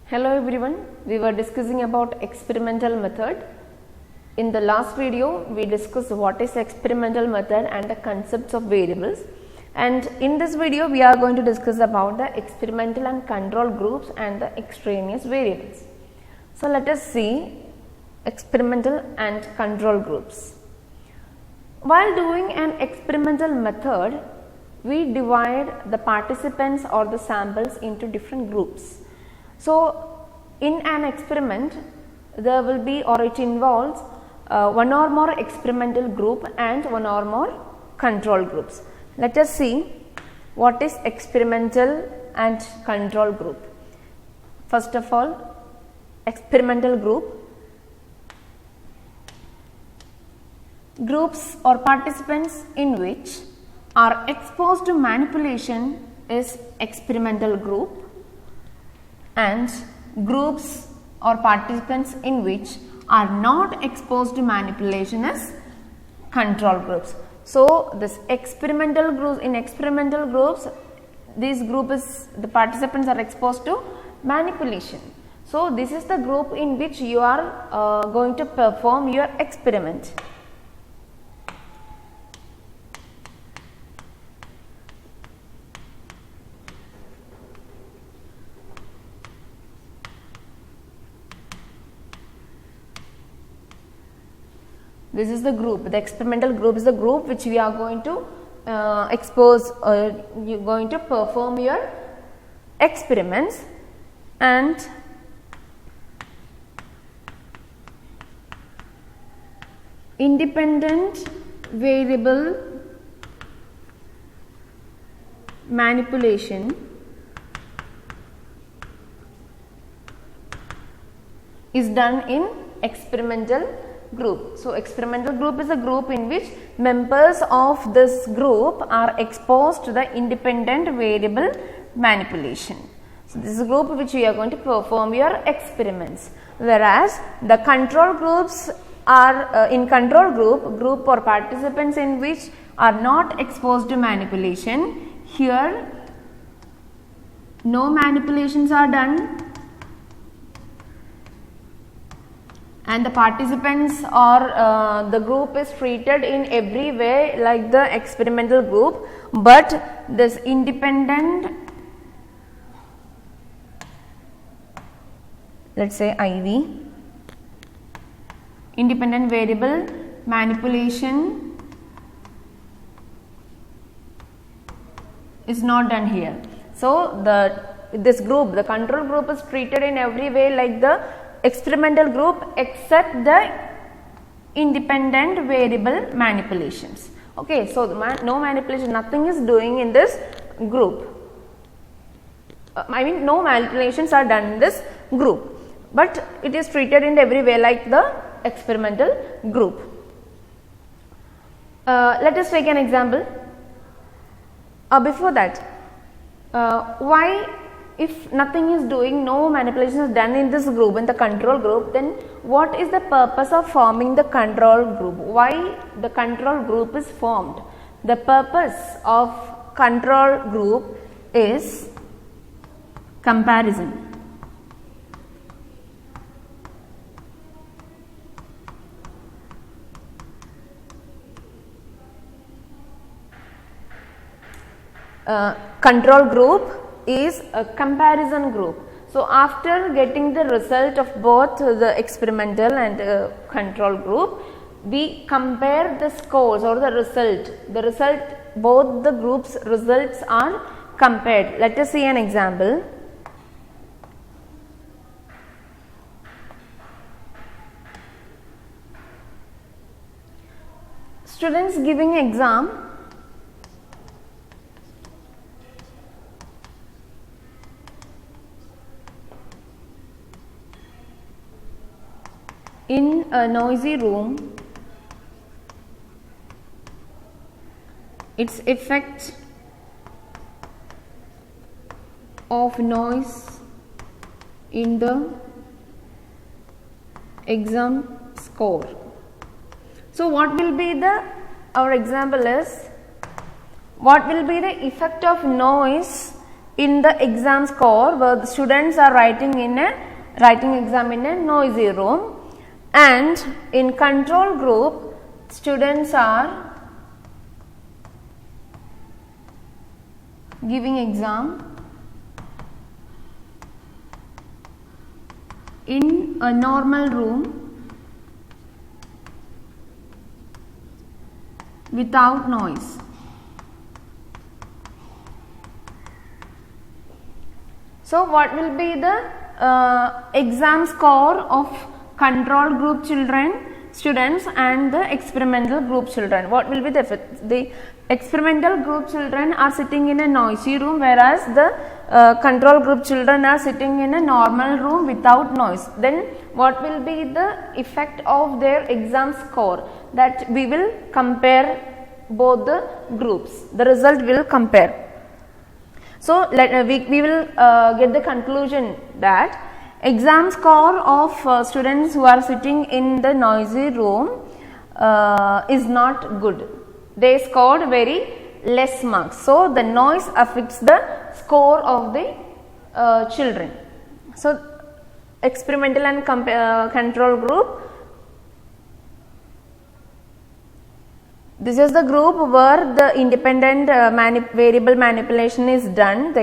Hello everyone, we were discussing about experimental method. In the last video, we discussed what is experimental method and the concepts of variables. And in this video, we are going to discuss about the experimental and control groups and the extraneous variables. So let us see experimental and control groups. While doing an experimental method, we divide the participants or the samples into different groups. So in an experiment, there will be, or it involves one or more experimental group and one or more control groups. Let us see what is experimental and control group. First of all, experimental group. Groups or participants in which are exposed to manipulation is experimental group, and groups or participants in which are not exposed to manipulation is control groups. So this experimental groups, in experimental groups, this group is, the participants are exposed to manipulation. So this is the group in which you are going to perform your experiment. This is the group. The experimental group is the group which we are going to expose, you are going to perform your experiments, and independent variable manipulation is done in experimental group. So experimental group is a group in which members of this group are exposed to the independent variable manipulation. So this is a group which we are going to perform your experiments. Whereas the control groups are in control group or participants in which are not exposed to manipulation. Here no manipulations are done, and the participants or the group is treated in every way like the experimental group, but this independent, let us say IV, independent variable manipulation is not done here. So this group, the control group, is treated in every way like the experimental group except the independent variable manipulations. Okay, so no manipulation, nothing is doing in this group. No manipulations are done in this group, but it is treated in every way like the experimental group. Let us take an example. Before that, why, if nothing is doing, no manipulation is done in this group, in the control group, then what is the purpose of forming the control group? Why the control group is formed? The purpose of control group is comparison. Control group is a comparison group. So after getting the result of both the experimental and control group, we compare the scores or the result. Both the groups' results are compared. Let us see an example. Students giving exam in a noisy room, its effect of noise in the exam score. So what will be our example is, what will be the effect of noise in the exam score where the students are writing exam in a noisy room, and in control group students are giving exam in a normal room without noise. So what will be the exam score of control group students and the experimental group children? What will be the experimental group children are sitting in a noisy room, whereas the control group children are sitting in a normal room without noise. Then what will be the effect of their exam score? That we will compare both the groups. The result will compare. So we will get the conclusion that exam score of students who are sitting in the noisy room is not good. They scored very less marks. So the noise affects the score of the children. So experimental and control group. This is the group where the independent variable manipulation is done.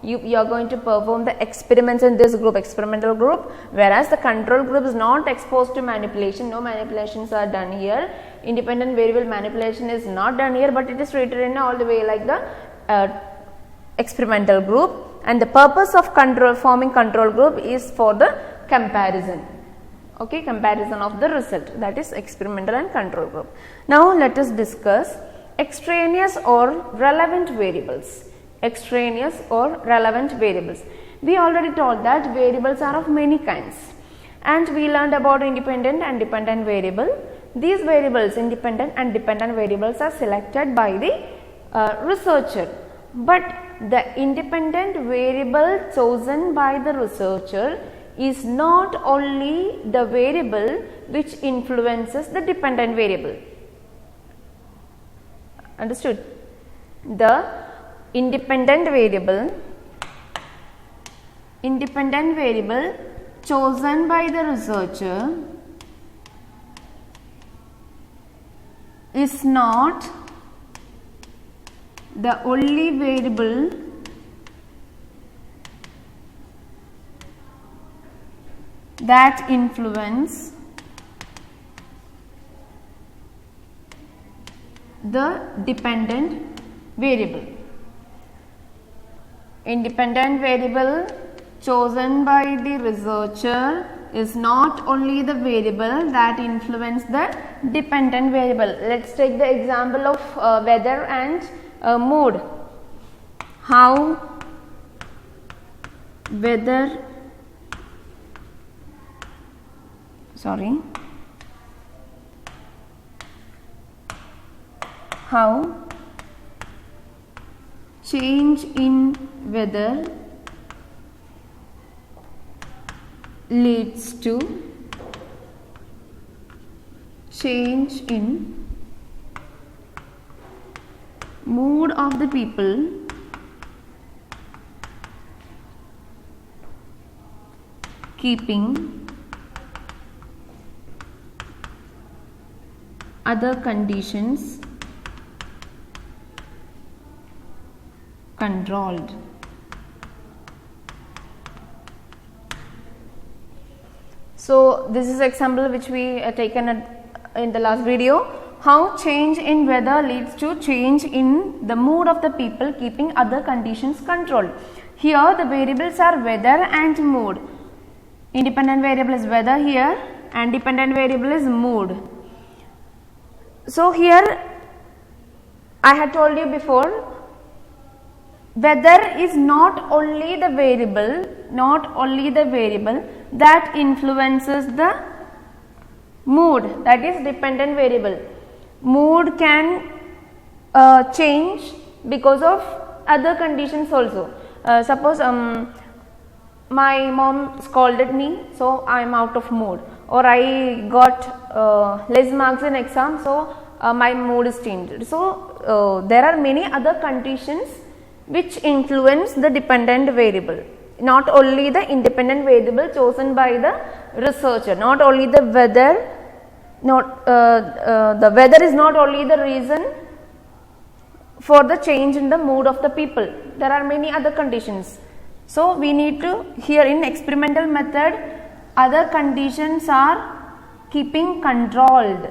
You are going to perform the experiments in this group, experimental group, whereas the control group is not exposed to manipulation. No manipulations are done here. Independent variable manipulation is not done here, but it is treated in all the way like the experimental group. And the purpose of forming control group is for the comparison. Okay, comparison of the result, that is experimental and control group. Now let us discuss extraneous or relevant variables. Extraneous or relevant variables. We already told that variables are of many kinds, and we learned about independent and dependent variable. These variables, independent and dependent variables, are selected by the researcher, but the independent variable chosen by the researcher is not only the variable which influences the dependent variable. Understood? The independent variable chosen by the researcher is not the only variable that influence the dependent variable. Independent variable chosen by the researcher is not only the variable that influence the dependent variable. Let's take the example of weather and mood. How change in weather leads to change in mood of the people keeping other conditions controlled. So this is example which we taken in the last video. How change in weather leads to change in the mood of the people keeping other conditions controlled. Here the variables are weather and mood. Independent variable is weather here and dependent variable is mood. So here I had told you before, weather is not only the variable that influences the mood, that is dependent variable. Mood can change because of other conditions also. Suppose my mom scolded me, so I am out of mood, or I got less marks in exam, so my mood is changed. So there are many other conditions which influence the dependent variable. Not only the independent variable chosen by the researcher, not only the weather, the weather is not only the reason for the change in the mood of the people. There are many other conditions. So we need to, here in experimental method, other conditions are keeping controlled.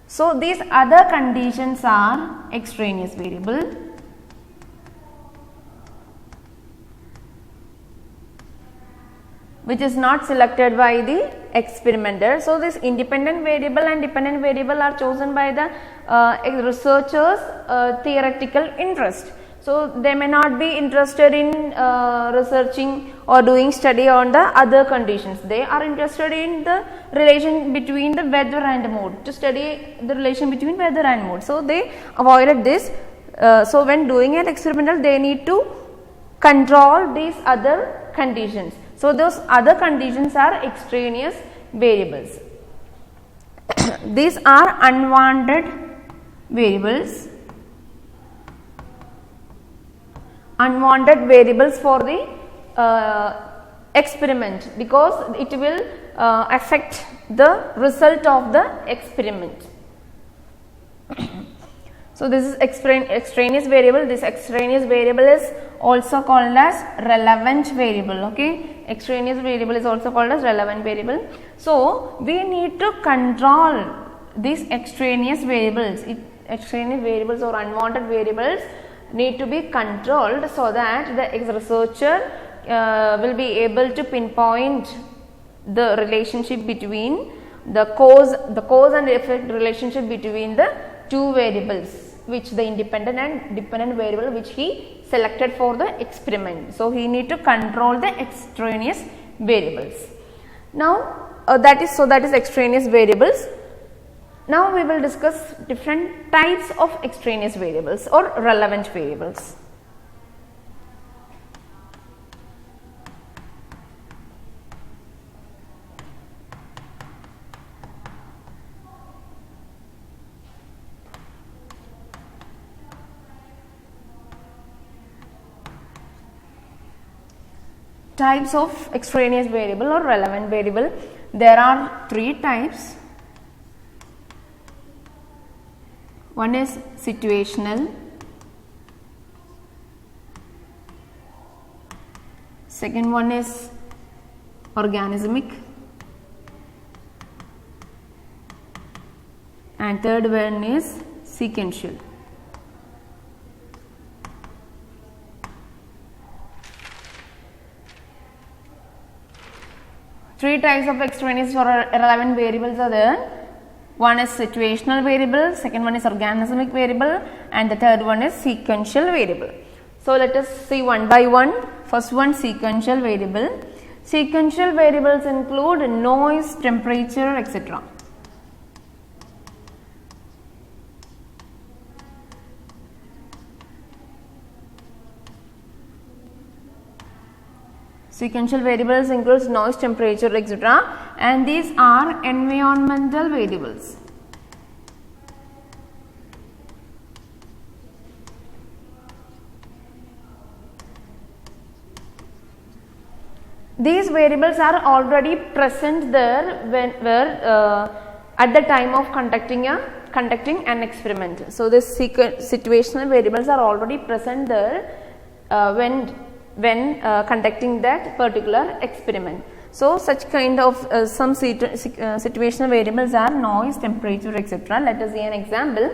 So these other conditions are extraneous variable, which is not selected by the experimenter. So this independent variable and dependent variable are chosen by the researchers' theoretical interest. So they may not be interested in researching or doing study on the other conditions. They are interested in the relation between the weather and mood, to study the relation between weather and mood. So they avoided this. So when doing an experimental, they need to control these other conditions. So those other conditions are extraneous variables. These are unwanted variables. Unwanted variables for the experiment, because it will affect the result of the experiment. So this is extraneous variable. This extraneous variable is also called as relevant variable. Okay, extraneous variable is also called as relevant variable. So we need to control these extraneous variables. Extraneous variables or unwanted variables need to be controlled so that the researcher will be able to pinpoint the relationship between the cause and effect relationship between the two variables, which the independent and dependent variable which he selected for the experiment. So he need to control the extraneous variables. Now that is extraneous variables. Now we will discuss different types of extraneous variables or relevant variables. Types of extraneous variable or relevant variable. There are three types. One is situational, second one is organismic, and third one is sequential. Three types of extraneous or relevant variables are there. One is situational variable, second one is organismic variable, and the third one is sequential variable. So let us see one by one. First one, sequential variable. Sequential variables include noise, temperature, etc. Sequential variables includes noise, temperature, etc. and these are environmental variables. These variables are already present there at the time of conducting an experiment. So this situational variables are already present there when conducting that particular experiment. So such kind of some situational variables are noise, temperature, etc. Let us see an example.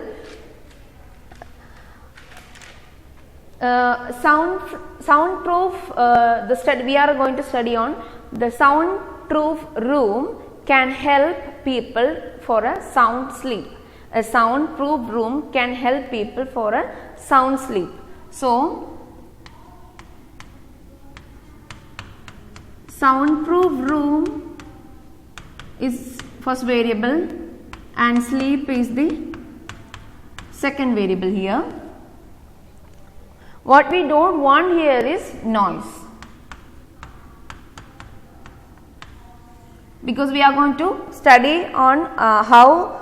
Soundproof, the study we are going to study on, the soundproof room can help people for a sound sleep. A soundproof room can help people for a sound sleep. So soundproof room is first variable and sleep is the second variable here. What we don't want here is noise, because we are going to study on how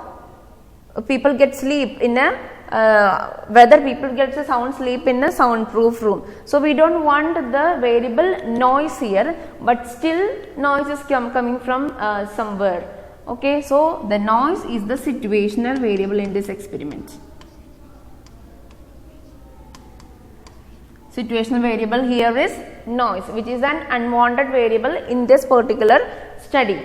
people get sleep in a whether people get a sound sleep in a soundproof room. So we don't want the variable noise here, but still noise is coming from somewhere. Okay, so the noise is the situational variable in this experiment. Situational variable here is noise, which is an unwanted variable in this particular study.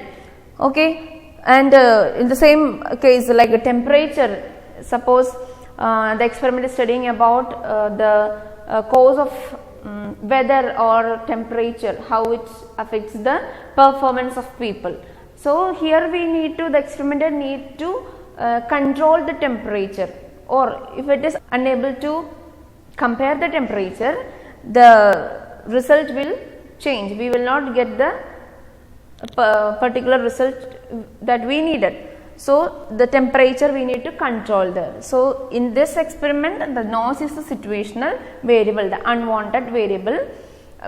Okay, and in the same case, like a temperature, suppose the experiment is studying about the cause of weather or temperature, how it affects the performance of people. So here we need to, the experimenter need to control the temperature, or if it is unable to compare the temperature, the result will change. We will not get the particular result that we needed. So the temperature we need to control there. So in this experiment, the noise is the situational variable, the unwanted variable,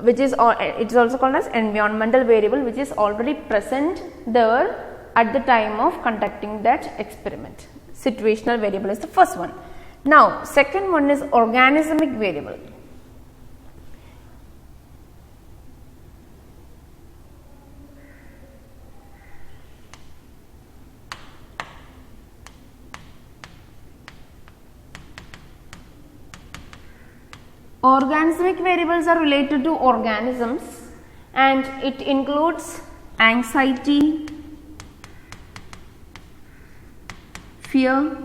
which is it is also called as environmental variable, which is already present there at the time of conducting that experiment. Situational variable is the first one. Now second one is organismic variable. Organismic variables are related to organisms, and it includes anxiety, fear,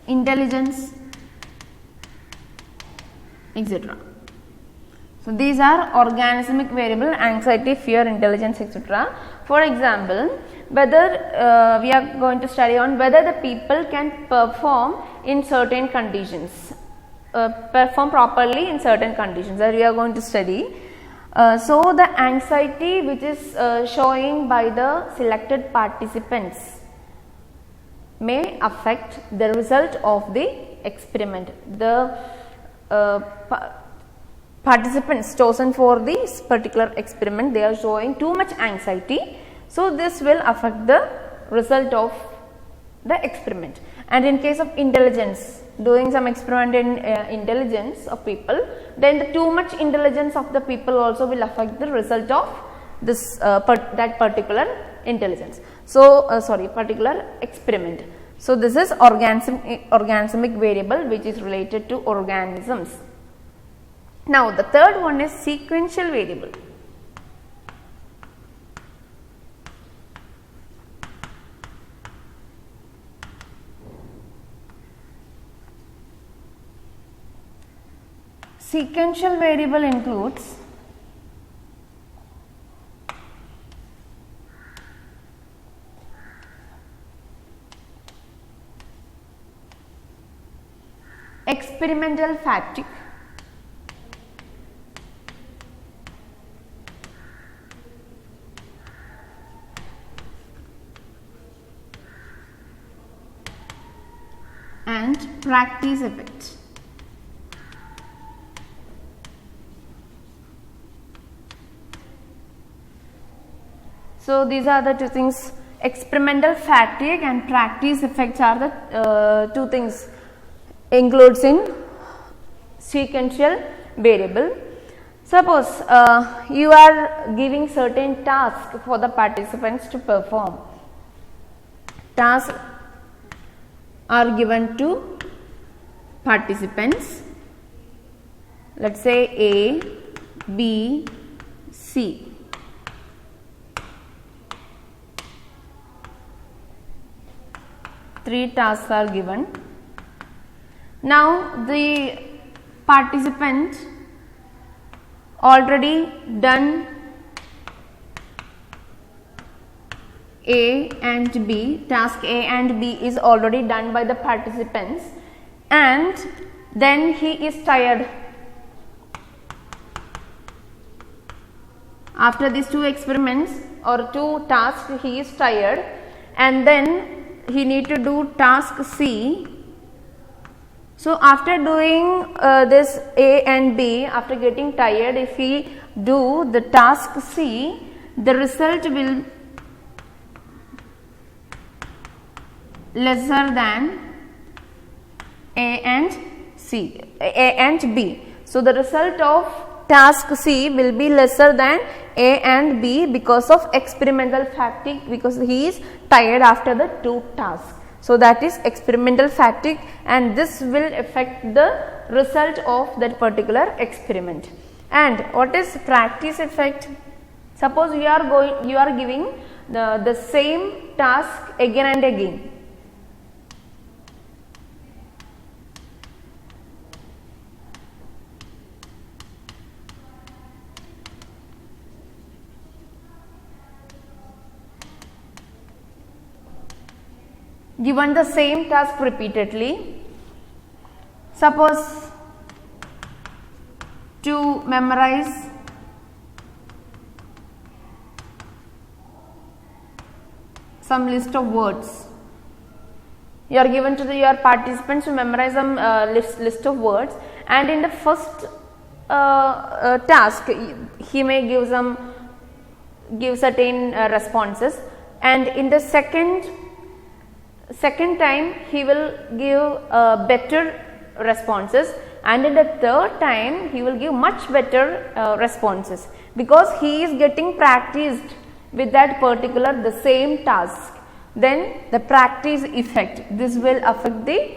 intelligence, etc. So these are organismic variable: anxiety, fear, intelligence, etc. For example, whether we are going to study on whether the people can perform in certain conditions, perform properly in certain conditions, that we are going to study. So the anxiety which is showing by the selected participants may affect the result of the experiment. The participants chosen for this particular experiment, they are showing too much anxiety, so this will affect the result of the experiment. And in case of intelligence, doing some experiment in intelligence of people, then the too much intelligence of the people also will affect the result of this that particular intelligence. So particular experiment. So this is organismic variable which is related to organisms. Now the third one is sequential variable. Sequential variable includes experimental fatigue, and practice effect. So these are the two things. Experimental fatigue and practice effects are the two things includes in sequential variable. Suppose you are giving certain tasks for the participants to perform. Tasks are given to participants, let's say A, B, C. Three tasks are given. Now the participant already done A and B, task A and B is already done by the participants, and then he is tired. After these two experiments or two tasks, he is tired, and then he need to do task C. So after doing this A and B, after getting tired, if he do the task C, the result will lesser than A and B. So the result of task C will be lesser than A and B because of experimental fatigue, because he is tired after the 2 tasks. So that is experimental fatigue, and this will affect the result of that particular experiment. And what is practice effect? Suppose you are giving the same task again and again. Given the same task repeatedly, suppose to memorize some list of words. You are given to your participants to memorize some list of words, and in the first task he may give certain responses, and in the second time he will give better responses, and in the third time he will give much better responses, because he is getting practiced with that particular the same task. Then the practice effect, this will affect the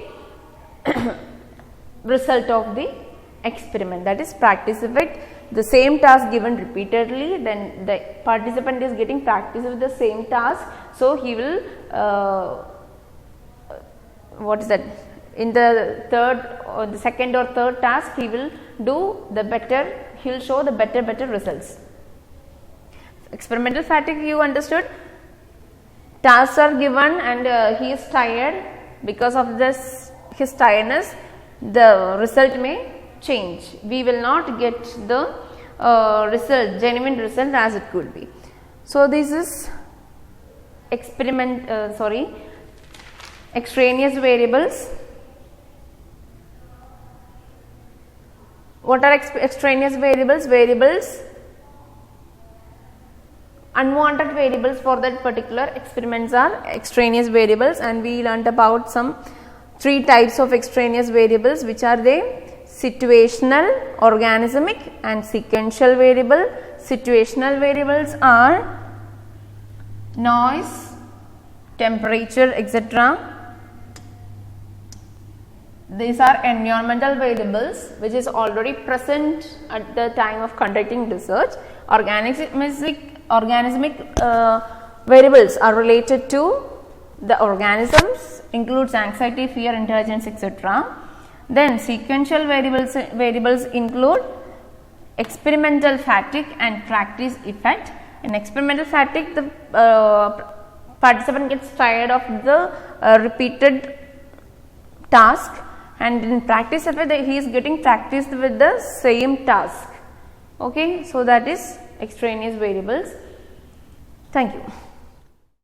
result of the experiment, that is practice effect. The same task given repeatedly, then the participant is getting practice with the same task, so he will what is that, in the third or the second or third task he will do the better, he will show the better results. Experimental fatigue, you understood. Tasks are given and he is tired, because of this his tiredness the result may change, we will not get the genuine result as it could be. So this is extraneous variables. What are extraneous variables? Variables, unwanted variables for that particular experiments are extraneous variables, and we learnt about some 3 types of extraneous variables, which are they? Situational, organismic and sequential variable. Situational variables are noise, temperature, etc. These are environmental variables which is already present at the time of conducting research. Organismic variables are related to the organisms, includes anxiety, fear, intelligence, etc. Then sequential variables include experimental fatigue and practice effect. In experimental fatigue, the participant gets tired of the repeated task, and in practice effect he is getting practiced with the same task. Okay, so that is extraneous variables. Thank you.